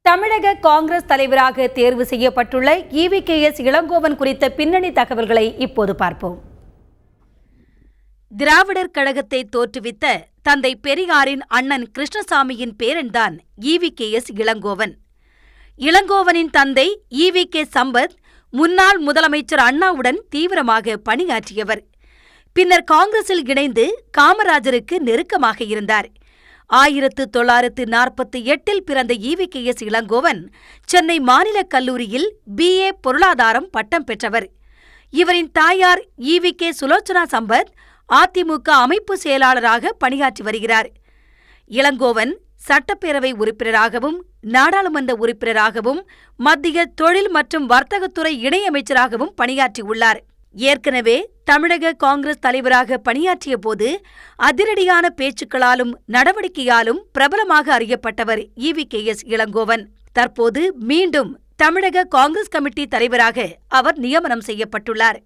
தமிழக காங்கிரஸ் தலைவராக தேர்வு செய்யப்பட்டுள்ள ஈவிகேஎஸ் இளங்கோவன் குறித்த பின்னணி தகவல்களை இப்போது பார்ப்போம். திராவிடர் கழகத்தை தோற்றுவித்த தந்தை பெரியாரின் அண்ணன் கிருஷ்ணசாமியின் பேரன்தான் ஈவிகேஎஸ் இளங்கோவன். இளங்கோவனின் தந்தை ஈவிகே சம்பத் முன்னாள் முதலமைச்சர் அண்ணாவுடன் தீவிரமாக பணியாற்றியவர். பின்னர் காங்கிரஸில் இணைந்து காமராஜருக்கு நெருக்கமாக இருந்தார். 1948 பிறந்த ஈவிகேஎஸ் இளங்கோவன் சென்னை மாநிலக் கல்லூரியில் BA பொருளாதாரம் பட்டம் பெற்றவர். இவரின் தாயார் ஈவிகே சுலோச்சனா சம்பத் அதிமுக அமைப்பு செயலாளராக பணியாற்றி வருகிறார். இளங்கோவன் சட்டப்பேரவை உறுப்பினராகவும் நாடாளுமன்ற உறுப்பினராகவும் மத்திய தொழில் மற்றும் வர்த்தகத்துறை இணையமைச்சராகவும் பணியாற்றியுள்ளார். ஏற்கனவே தமிழக காங்கிரஸ் தலைவராக பணியாற்றிய போது அதிரடியான பேச்சுக்களாலும் நடவடிக்கையாலும் பிரபலமாக அறியப்பட்டவர் ஈவிகேஎஸ் இளங்கோவன். தற்போது மீண்டும் தமிழக காங்கிரஸ் கமிட்டி தலைவராக அவர் நியமனம் செய்யப்பட்டுள்ளார்.